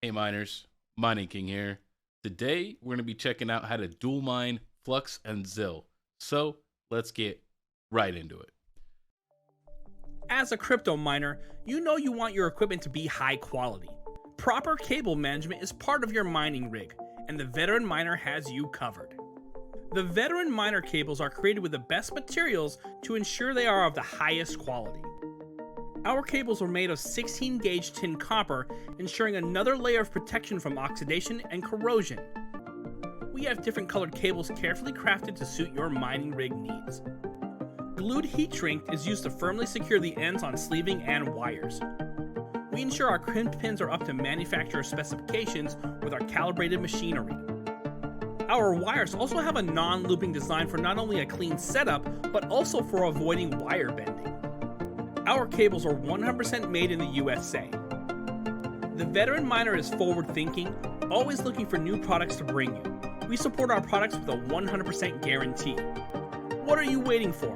Hey miners, Mining King here. Today we're going to be checking out how to dual mine Flux and Zil. So let's get right into it. As a crypto miner, you know you want your equipment to be high quality. Proper cable management is part of your mining rig, and the Veteran Miner has you covered. The Veteran Miner cables are created with the best materials to ensure they are of the highest quality. Our cables are made of 16 gauge tin copper, ensuring another layer of protection from oxidation and corrosion. We have different colored cables carefully crafted to suit your mining rig needs. Glued heat shrink is used to firmly secure the ends on sleeving and wires. We ensure our crimped pins are up to manufacturer specifications with our calibrated machinery. Our wires also have a non-looping design for not only a clean setup, but also for avoiding wire bending. Our cables are 100% made in the USA. The Veteran Miner is forward-thinking, always looking for new products to bring you. We support our products with a 100% guarantee. What are you waiting for?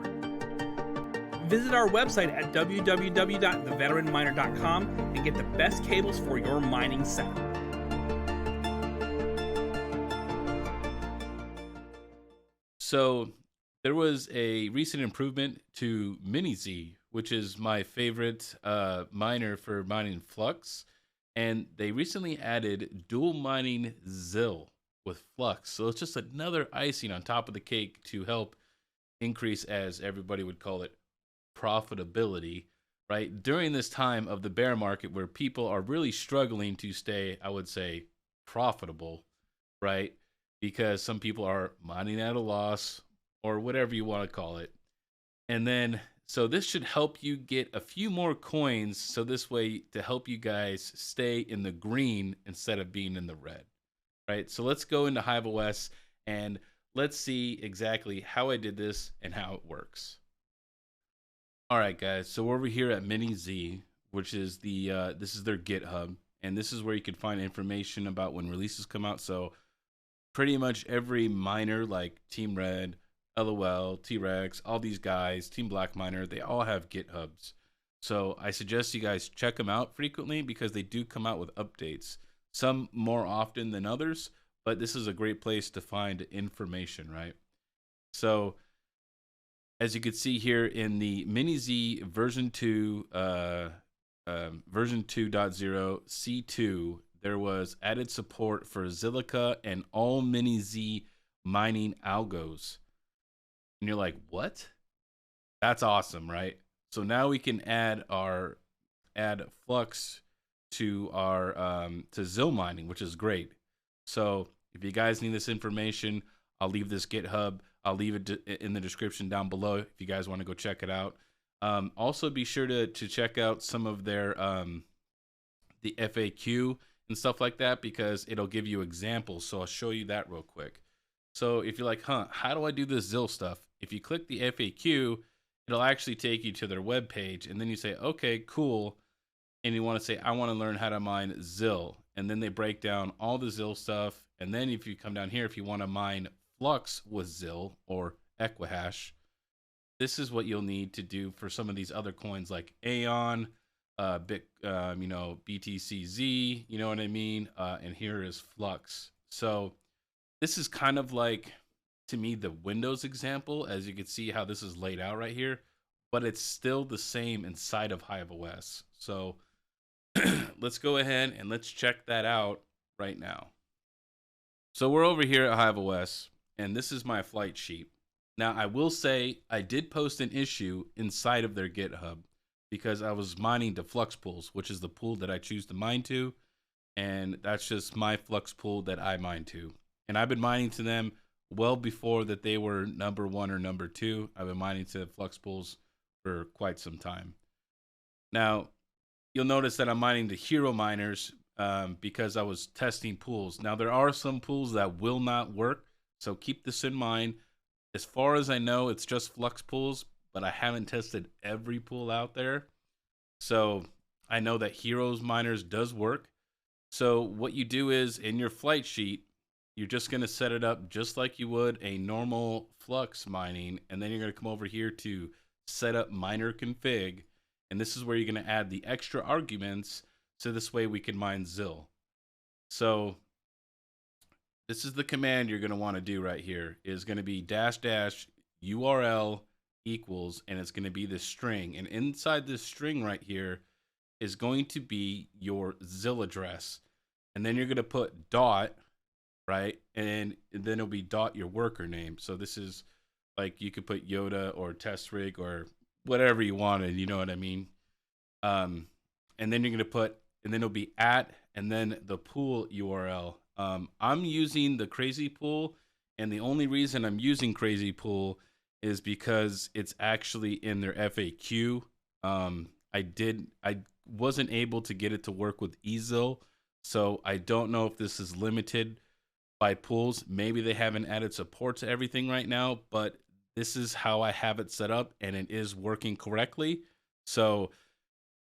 Visit our website at www.theveteranminer.com and get the best cables for your mining setup. So there was a recent improvement to Mini Z, which is my favorite miner for mining Flux. And they recently added dual mining Zil with Flux. So it's just another icing on top of the cake to help increase, as everybody would call it, profitability, right? During this time of the bear market where people are really struggling to stay, I would say, profitable, right? Because some people are mining at a loss or whatever you want to call it. And then, so this should help you get a few more coins. So this way to help you guys stay in the green instead of being in the red, right? So let's go into Hive OS and let's see exactly how I did this and how it works. All right, guys, so we're over here at Mini Z, which is this is their GitHub, and this is where you can find information about when releases come out. So pretty much every miner like Team Red, LOL, T-Rex, all these guys, Team Black Miner, they all have GitHubs. So I suggest you guys check them out frequently because they do come out with updates, some more often than others, but this is a great place to find information, right? So as you can see here in the Mini Z version 2, version 2.0 C2, there was added support for Zilica and all Mini Z mining algos. And you're like, what? That's awesome, right? So now we can add Flux to our to Zil mining, which is great. So if you guys need this information, I'll leave this GitHub. I'll leave it in the description down below if you guys want to go check it out. Also, be sure to check out some of their the FAQ and stuff like that because it'll give you examples. So I'll show you that real quick. So if you're like, how do I do this Zil stuff? If you click the FAQ, it'll actually take you to their web page, and then you say, okay, cool, and you want to say, I want to learn how to mine Zil, and then they break down all the Zil stuff. And then if you come down here, if you want to mine Flux with Zil or Equihash, this is what you'll need to do for some of these other coins like Aeon, BTCZ, you know what I mean? And here is Flux. So this is kind of like, to me, the Windows example, as you can see how this is laid out right here, but it's still the same inside of Hive OS. So let's go ahead and let's check that out right now. So we're over here at Hive OS, and this is my flight sheet. Now, I will say I did post an issue inside of their GitHub because I was mining to Flux pools, which is the pool that I choose to mine to, and that's just my Flux pool that I mine to. And I've been mining to them well before that they were number 1 or number 2. I've been mining to Flux pools for quite some time. Now, you'll notice that I'm mining to hero miners because I was testing pools. Now, there are some pools that will not work, so keep this in mind. As far as I know, it's just Flux pools, but I haven't tested every pool out there. So I know that Heroes Miners does work. So what you do is in your flight sheet, you're just going to set it up just like you would a normal Flux mining. And then you're going to come over here to setup miner config, and this is where you're going to add the extra arguments, so this way we can mine Zil. So this is the command you're going to want to do right here, is going to be -- URL equals, and it's going to be this string, and inside this string right here is going to be your Zil address, and then you're going to put dot, right, and then it'll be dot your worker name. So this is like, you could put Yoda or test rig or whatever you wanted, you know what I mean. And then you're going to put, and then it'll be at, and then the pool URL. I'm using the Crazy Pool, and the only reason I'm using Crazy Pool is because it's actually in their FAQ. I wasn't able to get it to work with eZil, so I don't know if this is limited by pools. Maybe they haven't added support to everything right now, but this is how I have it set up, and it is working correctly. So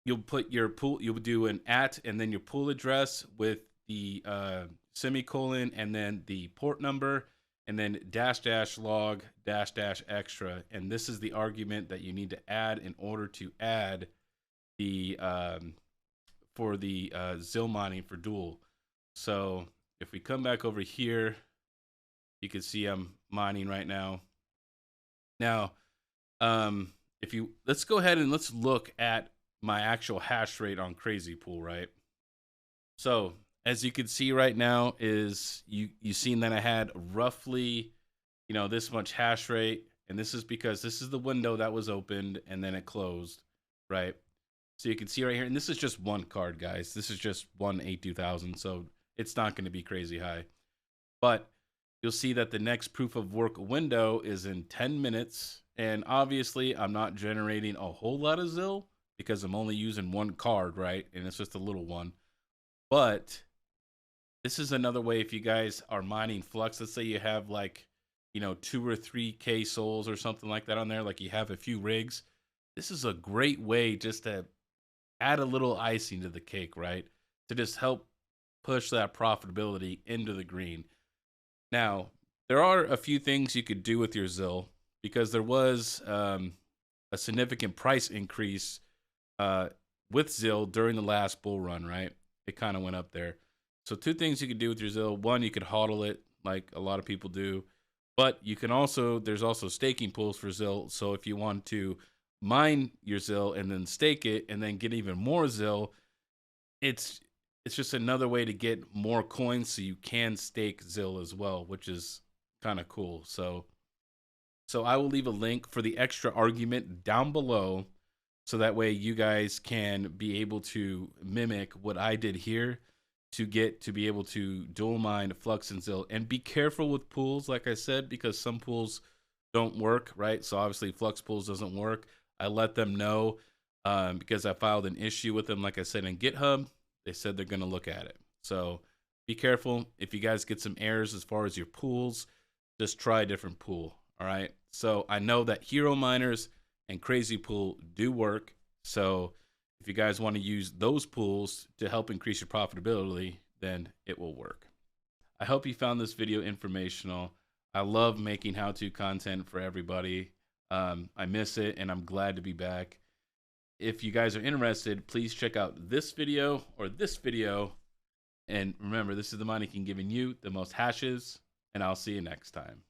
you'll put your pool, you'll do an at, and then your pool address with the semicolon, and then the port number, and then -- log -- extra. And this is the argument that you need to add in order to add the for the Zil mining for Dual. So if we come back over here, you can see I'm mining right now. Now, let's go ahead and let's look at my actual hash rate on Crazy Pool, right? So as you can see right now, is you seen that I had roughly, this much hash rate, and this is because this is the window that was opened and then it closed, right? So you can see right here, and this is just one card, guys. This is just one 82,000, so it's not going to be crazy high. But you'll see that the next proof of work window is in 10 minutes, and obviously I'm not generating a whole lot of Zil because I'm only using one card, right? And it's just a little one. But this is another way, if you guys are mining Flux, let's say you have like, 2 or 3K souls or something like that on there, like you have a few rigs. This is a great way just to add a little icing to the cake, right? To just help push that profitability into the green. Now, there are a few things you could do with your Zil, because there was a significant price increase with Zil during the last bull run, right? It kind of went up there. So 2 things you could do with your Zil. One, you could hodl it like a lot of people do, but you can also, there's also staking pools for Zil. So if you want to mine your Zil and then stake it and then get even more Zil, it's just another way to get more coins, so you can stake Zil as well, which is kind of cool. So I will leave a link for the extra argument down below, so that way you guys can be able to mimic what I did here to get to be able to dual mine Flux and Zil. And be careful with pools, like I said, because some pools don't work, right? So obviously Flux pools doesn't work. I let them know because I filed an issue with them, like I said, in GitHub. They said they're going to look at it. So be careful. If you guys get some errors as far as your pools, just try a different pool. All right. So I know that Hero Miners and Crazy Pool do work. So if you guys want to use those pools to help increase your profitability, then it will work. I hope you found this video informational. I love making how-to content for everybody. I miss it, and I'm glad to be back. If you guys are interested, please check out this video or this video. And remember, this is the Mining King giving you the most hashes, and I'll see you next time.